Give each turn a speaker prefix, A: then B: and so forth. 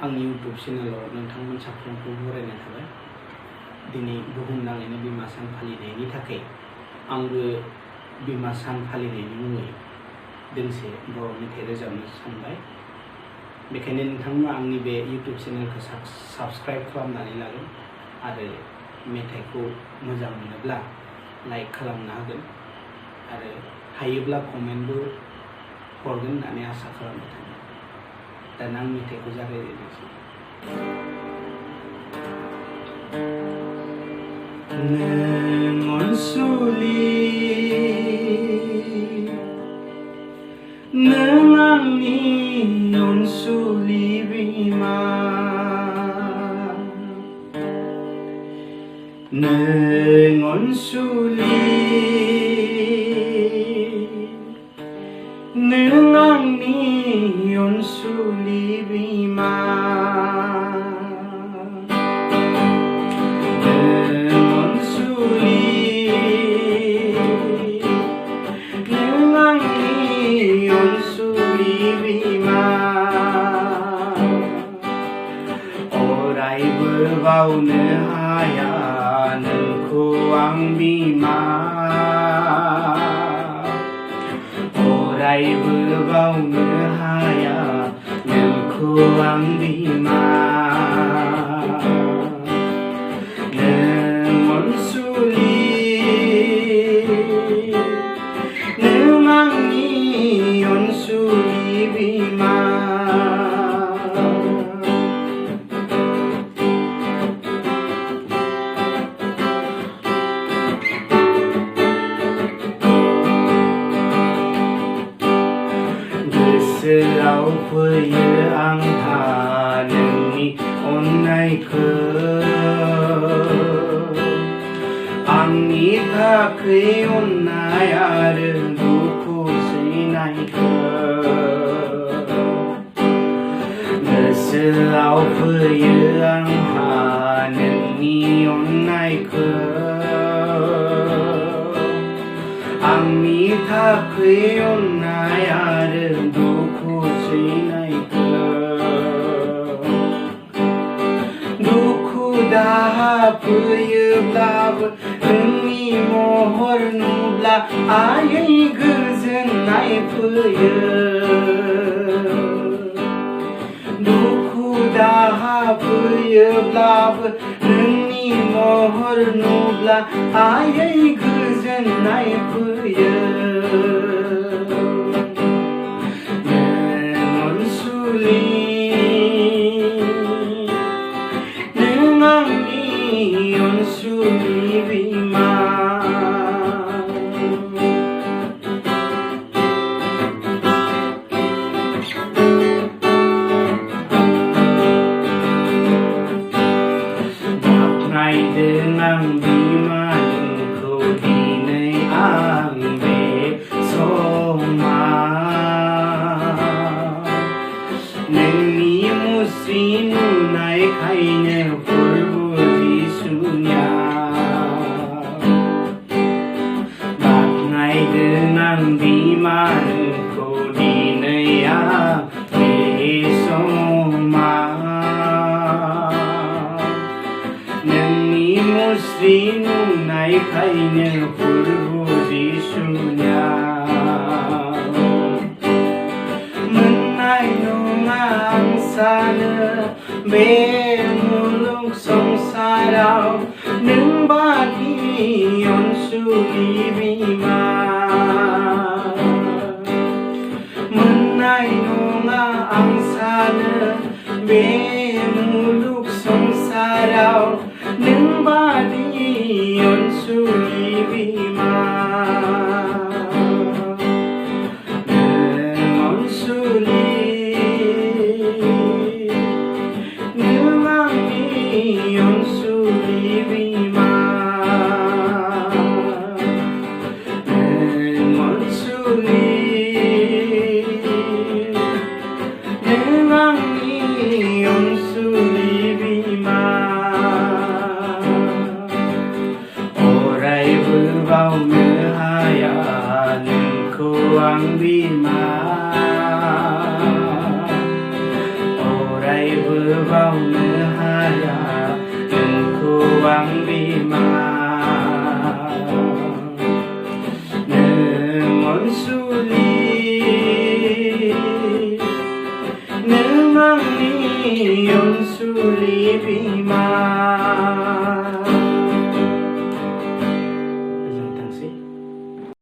A: आंनि YouTube चेनेलाव नोंथांमोन साफ्रोमखौ बरायनाय थाबाय। दिनै बुहुमनाङैनो बिमा सान फालिनायनि थाखाय आंबो बिमा सान फालिनायनि मुङै दोंसे बर' मेथाइ रोजाबनो सानबाय। बेखायनो नोंथांमोना आंनि बे YouTube चेनेलखौ साबस्क्राइब खालामनानै लागोन आरो मेथाइखौ मोजां मोनोब्ला लाइक खालामनो हागोन आरो हायोब्ला कमेन्टबो हरगोन होननानै आसा खालामबाय थादों। दाना आं मेथाइखौ जागायजेननोसै। नों अनसुलि नों आंनि अनसुलि बिमा नों अनसुलि नों आंनि अनसुलि बिमा नों अनसुलि नों आंनि अनसुलि बिमा अरायबो बावनो हाया नोंखौ आं बिमा अरायबो बावनो हाया नोंखौ आं बिमा नों अनसुलि नों आंनि अनसुलि बिमा गोसोआव फैयो आंहा नोंनि अन्नायखौ आंनि थाखै अन्नाय आरो दुखु सैनायखौ गोसोआव फैयो आंहा नोंनि अन्नायखौ आंनि थाखै अन्नाय आरो दुखु सैनायखौ दुखु दाहा फैयोब्लाबो नोंनि महर नुब्ला आयै गोजोननाय फैयो दुखु दाहा फैयोब्लाबो नोंनि महर नुब्ला आयै गोजोननाय फैयो नों अनसुलि नों आंनि अनसुलि बिमा बाखनायदों आं बिमा नोंखौ दिनै आं बे समाव नोंनि musri nunaikainw Fwrbu Jisunao Baknaidwng आं बिमा नोंखौ दिनै आं बे समाव नोंनि musri nunaikainw Fwrbu Jisunao Mwnnai nonga आं सानो बे मुलुग संसाराव नों बादि अनसुलि बिमा मोननाय नङा आं सानो बे मुलुग संसाराव नों बादि अनसुलि बिमा नों अनसुलि नों आंनि अनसुलि बिमा नों अनसुलि नों आंनि baonw haya nwngkou ang bima Onsuli Nwngni Onsuli bima